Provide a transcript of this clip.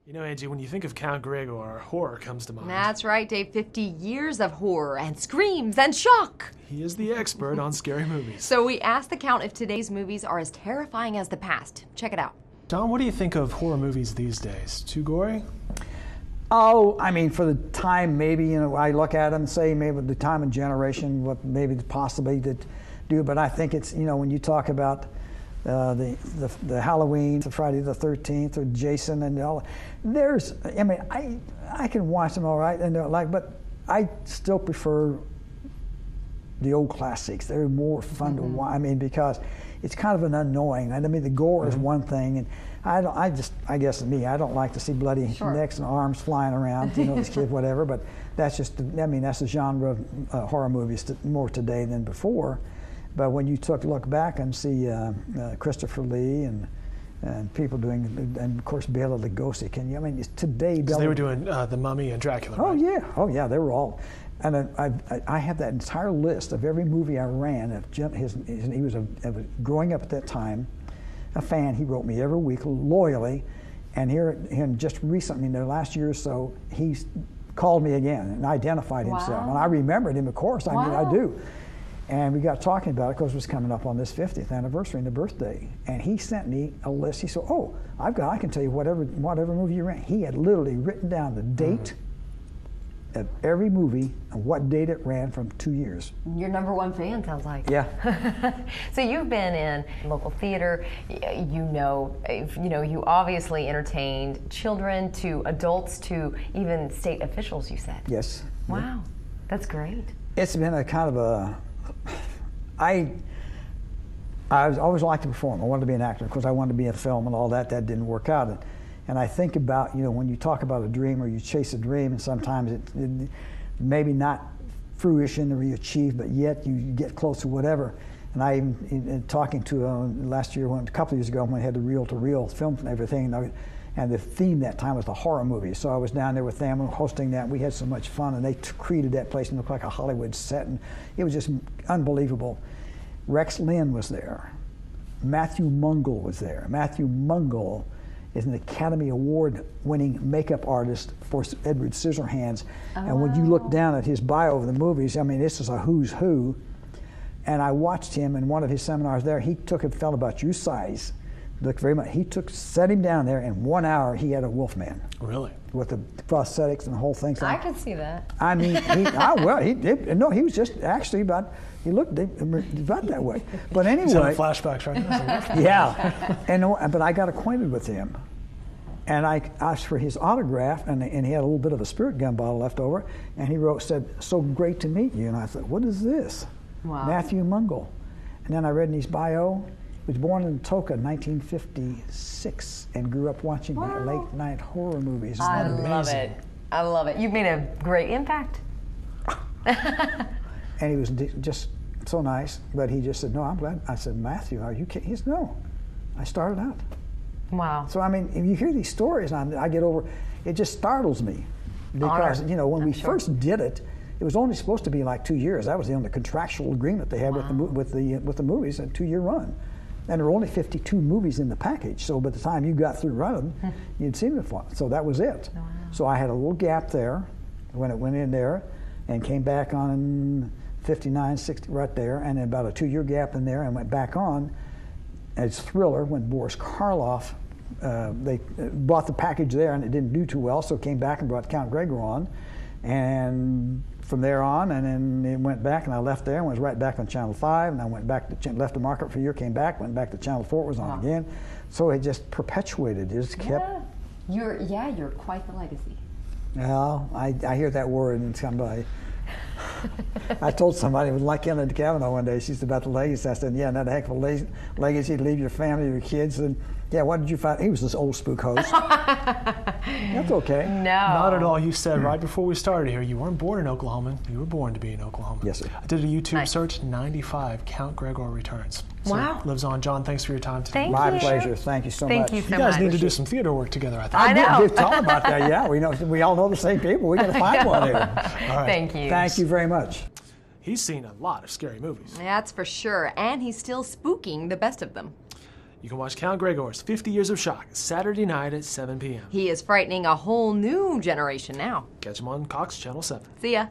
You know, Angie, when you think of Count Gregore, horror comes to mind. That's right, Dave. 50 years of horror and screams and shock. He is the expert on scary movies. So we asked the Count if today's movies are as terrifying as the past. Check it out. Don, what do you think of horror movies these days? Too gory? Oh, I mean, for the time, maybe, you know, I look at them and say maybe the time and generation, what maybe possibly to do, but I think it's, you know, when you talk about the Halloween, the Friday the 13th, or Jason, and all, there's, I mean, I can watch them all right, and they're like, but I still prefer the old classics. They're more fun to watch. I mean, because it's kind of an unknowing. I mean, the gore is one thing, and I guess me, I don't like to see bloody necks and arms flying around, you know, these kids, whatever. But that's just, I mean, that's the genre of horror movies more today than before. But when you look back and see Christopher Lee and people doing, and of course Bela Lugosi, can you? I mean, today they were doing The Mummy and Dracula. Oh right? Oh yeah, they were all. And I have that entire list of every movie I ran. He was growing up at that time, a fan. He wrote me every week loyally, and just recently, in the last year or so, he's called me again and identified himself. And I remembered him, of course. I mean, I do. And we got talking about it because it was coming up on this 50th anniversary and the birthday. And he sent me a list. He said, "Oh, I can tell you whatever movie you ran." He had literally written down the date of every movie and what date it ran from 2 years. Your #1 fan, sounds like. Yeah. So you've been in local theater. You obviously entertained children to adults to even state officials, you said. Yes. Wow, that's great. It's been a kind of a, I always liked to perform. I wanted to be an actor because I wanted to be in film and all that. That didn't work out. And I think about, you know, when you talk about a dream or you chase a dream, and sometimes it maybe not fruition or you achieve, but yet you get close to whatever. And I even talking to last year, a couple of years ago, when we had the reel-to-reel film and everything, and the theme that time was the horror movie. So I was down there with them hosting that. We had so much fun, and they created that place and looked like a Hollywood set, and it was just unbelievable. Rex Linn was there. Matthew Mungle was there. Matthew Mungle is an Academy Award-winning makeup artist for Edward Scissorhands. And when you look down at his bio of the movies, I mean, this is a who's who. And I watched him in one of his seminars there. He took a fellow about your size, looked very much. Set him down there. In 1 hour, he had a Wolfman. Really? With the prosthetics and the whole thing. So I could see that. I mean, he was just actually he looked about that way. But anyway. He's having flashbacks right now. Yeah. But I got acquainted with him. And I asked for his autograph, and he had a little bit of a spirit gun bottle left over, and he said, "So great to meet you." And I thought, what is this? Wow. Matthew Mungle. And then I read in his bio, he was born in Toka in 1956 and grew up watching late night horror movies. I love it. I love it. You've made a great impact. And he was just so nice, but he just said, "No, I'm glad." I said, "Matthew, are you kidding?" He said, "No, I started out." Wow. So I mean, if you hear these stories, I get over, it just startles me. Because, you know, when we first did it, it was only supposed to be like 2 years. That was the only contractual agreement they had with the movies, a 2-year run. And there were only 52 movies in the package. So by the time you got through running, you'd seen it. So that was it. Wow. So I had a little gap there when it went in there, and came back on 59, 60, right there, and then about a 2-year gap in there, and went back on as Thriller when Boris Karloff, they bought the package there and it didn't do too well, so came back and brought Count Gregore on. And from there on, and then it went back, and I left there and was right back on Channel 5, and I went back to, left the market for a year, came back, went back to Channel 4, it was on again. So it just perpetuated, it just kept. You're quite the legacy. Well, I hear that word and it's kind of I told somebody, it was like Ellen Kavanaugh one day, she's about the legacy. I said, "Yeah, not a heck of a legacy to leave your family, your kids." And yeah, what did you find? He was this old spook host. That's okay. No. Not at all. You said right before we started here, you weren't born in Oklahoma. You were born to be in Oklahoma. Yes, sir. I did a YouTube search, 95, Count Gregore returns. So wow. Lives on. John, thanks for your time today. My pleasure. Thank you so much. Thank you so much. You guys need to do some theater work together, I think. I know. We've talked about that, yeah. We all know the same people. We got to find one here. All right. Thank you. Thank you very much. He's seen a lot of scary movies. That's for sure. And he's still spooking the best of them. You can watch Count Gregore's 50 Years of Shock Saturday night at 7 p.m. He is frightening a whole new generation now. Catch him on Cox Channel 7. See ya.